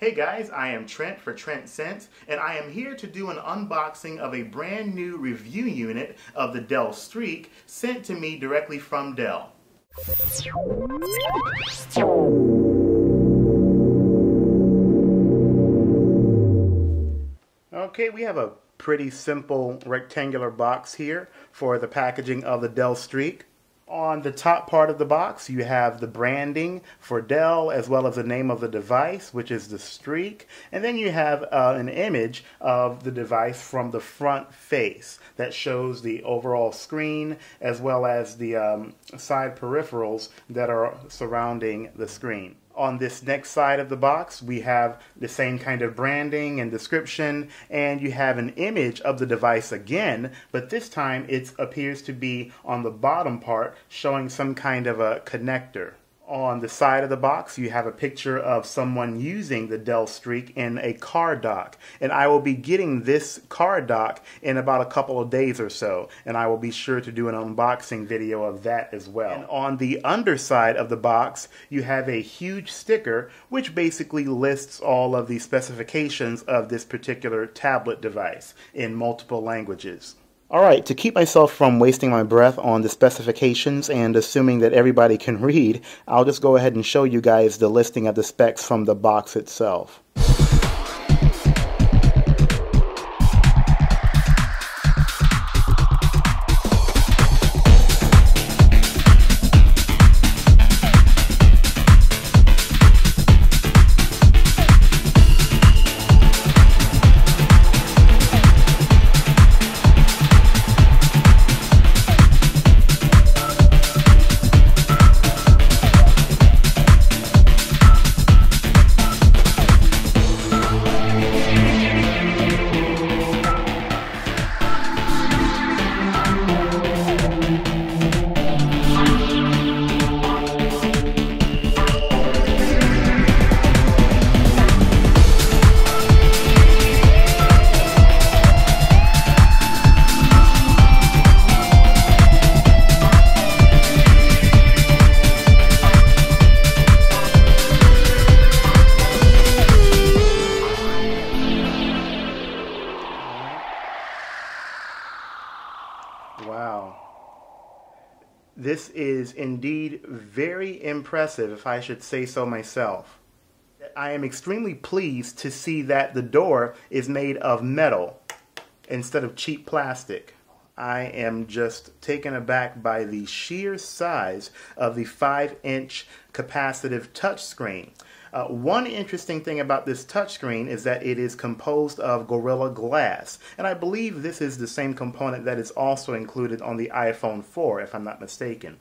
Hey guys, I am Trent for Trent Sense, and I am here to do an unboxing of a brand new review unit of the Dell Streak sent to me directly from Dell. Okay, we have a pretty simple rectangular box here for the packaging of the Dell Streak. On the top part of the box, you have the branding for Dell as well as the name of the device, which is the Streak. And then you have an image of the device from the front face that shows the overall screen as well as the side peripherals that are surrounding the screen. On this next side of the box, we have the same kind of branding and description, and you have an image of the device again, but this time it appears to be on the bottom part, showing some kind of a connector. On the side of the box, you have a picture of someone using the Dell Streak in a car dock. And I will be getting this car dock in about a couple of days or so. And I will be sure to do an unboxing video of that as well. And on the underside of the box, you have a huge sticker which basically lists all of the specifications of this particular tablet device in multiple languages. Alright, to keep myself from wasting my breath on the specifications and assuming that everybody can read, I'll just go ahead and show you guys the listing of the specs from the box itself. Wow. This is indeed very impressive, if I should say so myself. I am extremely pleased to see that the door is made of metal instead of cheap plastic. I am just taken aback by the sheer size of the 5-inch capacitive touchscreen. One interesting thing about this touchscreen is that it is composed of Gorilla Glass, and I believe this is the same component that is also included on the iPhone 4, if I'm not mistaken.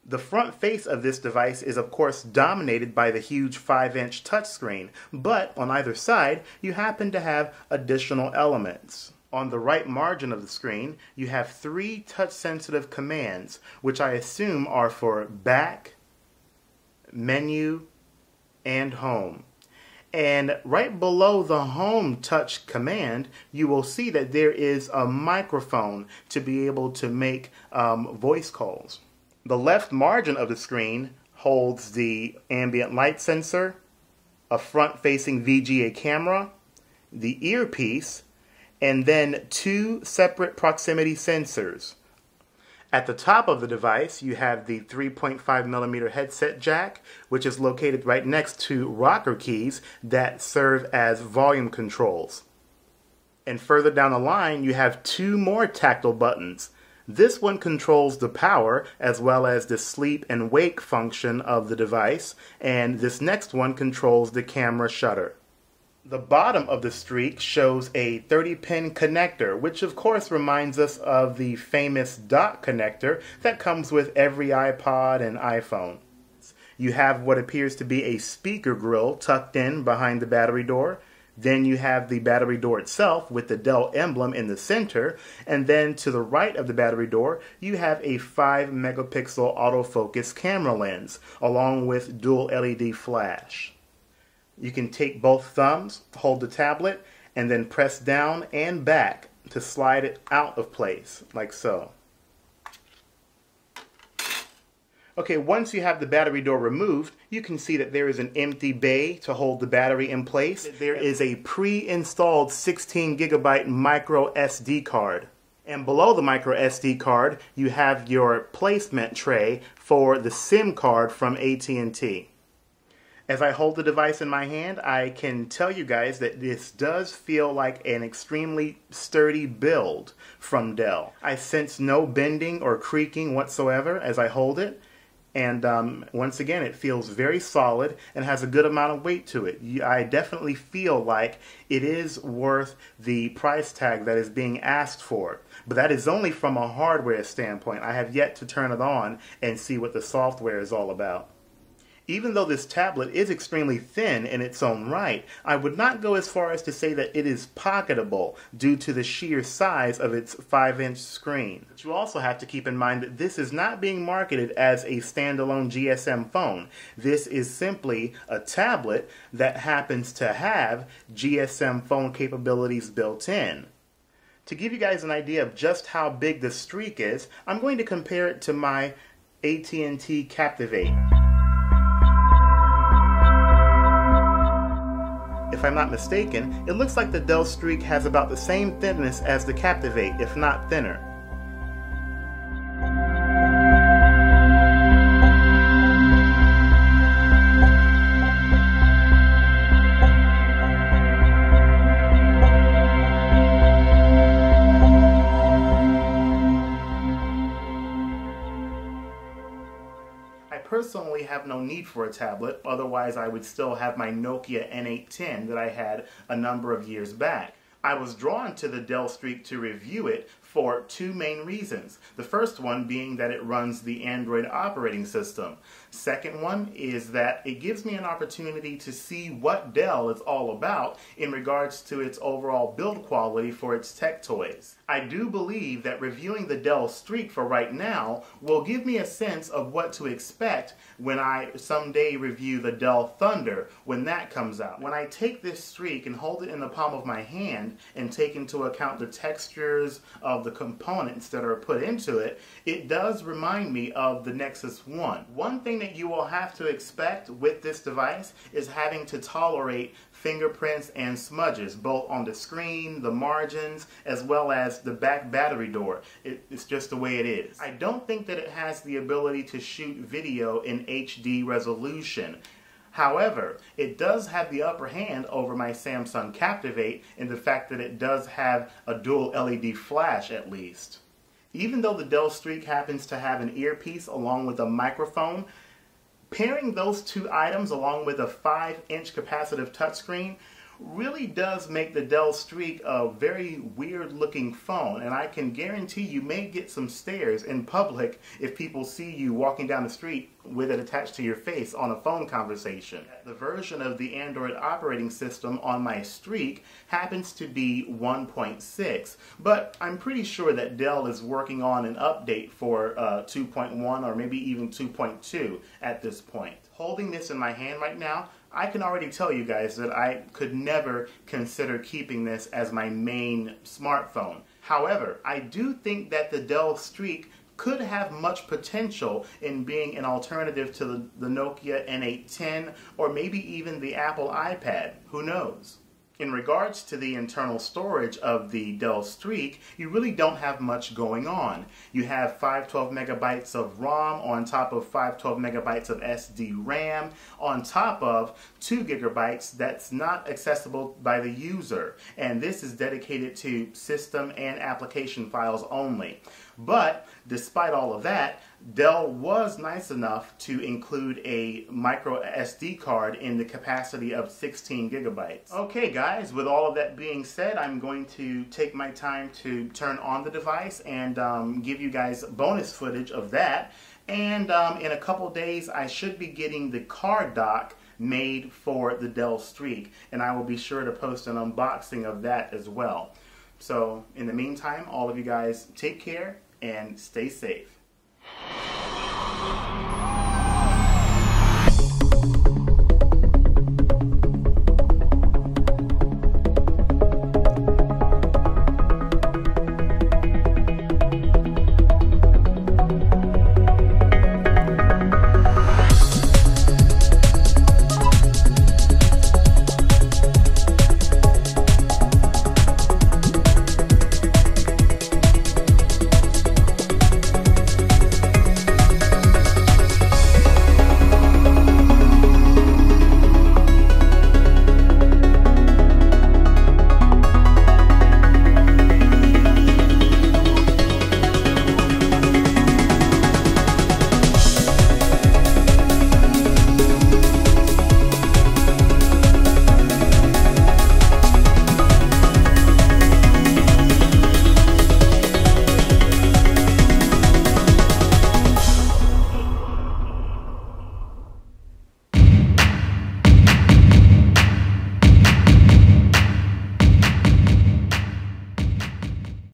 The front face of this device is of course dominated by the huge 5-inch touchscreen, but on either side you happen to have additional elements. On the right margin of the screen, you have 3 touch-sensitive commands, which I assume are for back, menu, and home. And right below the home touch command, you will see that there is a microphone to be able to make voice calls. The left margin of the screen holds the ambient light sensor, a front-facing VGA camera, the earpiece, and then 2 separate proximity sensors. At the top of the device, you have the 3.5mm headset jack, which is located right next to rocker keys that serve as volume controls. And further down the line, you have 2 more tactile buttons. This one controls the power as well as the sleep and wake function of the device, and this next one controls the camera shutter. The bottom of the Streak shows a 30-pin connector, which of course reminds us of the famous dock connector that comes with every iPod and iPhone. You have what appears to be a speaker grill tucked in behind the battery door. Then you have the battery door itself with the Dell emblem in the center, and then to the right of the battery door you have a 5-megapixel autofocus camera lens along with dual LED flash. You can take both thumbs, hold the tablet, and then press down and back to slide it out of place, like so. Okay, once you have the battery door removed, you can see that there is an empty bay to hold the battery in place. There is a pre-installed 16 gigabyte micro SD card. And below the micro SD card, you have your placement tray for the SIM card from AT&T. As I hold the device in my hand, I can tell you guys that this does feel like an extremely sturdy build from Dell. I sense no bending or creaking whatsoever as I hold it. And once again, it feels very solid and has a good amount of weight to it. I definitely feel like it is worth the price tag that is being asked for. But that is only from a hardware standpoint. I have yet to turn it on and see what the software is all about. Even though this tablet is extremely thin in its own right, I would not go as far as to say that it is pocketable due to the sheer size of its 5-inch screen. But you also have to keep in mind that this is not being marketed as a standalone GSM phone. This is simply a tablet that happens to have GSM phone capabilities built in. To give you guys an idea of just how big the Streak is, I'm going to compare it to my AT&T Captivate. If I'm not mistaken, it looks like the Dell Streak has about the same thinness as the Captivate, if not thinner. Personally have no need for a tablet, otherwise I would still have my Nokia N810 that I had a number of years back. I was drawn to the Dell Streak to review it for two main reasons. The first one being that it runs the Android operating system. Second one is that it gives me an opportunity to see what Dell is all about in regards to its overall build quality for its tech toys. I do believe that reviewing the Dell Streak for right now will give me a sense of what to expect when I someday review the Dell Thunder when that comes out. When I take this Streak and hold it in the palm of my hand and take into account the textures of the components that are put into it, it does remind me of the Nexus 1. One thing that you will have to expect with this device is having to tolerate fingerprints and smudges, both on the screen, the margins, as well as the back battery door. It's just the way it is. I don't think that it has the ability to shoot video in HD resolution. However, it does have the upper hand over my Samsung Captivate in the fact that it does have a dual LED flash at least. Even though the Dell Streak happens to have an earpiece along with a microphone, pairing those two items along with a 5-inch capacitive touchscreen really does make the Dell Streak a very weird looking phone, and I can guarantee you may get some stares in public if people see you walking down the street with it attached to your face on a phone conversation. The version of the Android operating system on my Streak happens to be 1.6, but I'm pretty sure that Dell is working on an update for 2.1 or maybe even 2.2 at this point. Holding this in my hand right now, I can already tell you guys that I could never consider keeping this as my main smartphone. However, I do think that the Dell Streak could have much potential in being an alternative to the Nokia N810 or maybe even the Apple iPad. Who knows? In regards to the internal storage of the Dell Streak, you really don't have much going on. You have 512 megabytes of ROM on top of 512 megabytes of SD RAM on top of 2 gigabytes that's not accessible by the user. And this is dedicated to system and application files only. But despite all of that, Dell was nice enough to include a micro SD card in the capacity of 16 gigabytes. Okay guys, with all of that being said, I'm going to take my time to turn on the device and give you guys bonus footage of that. And in a couple days, I should be getting the card dock made for the Dell Streak, and I will be sure to post an unboxing of that as well. So in the meantime, all of you guys take care and stay safe.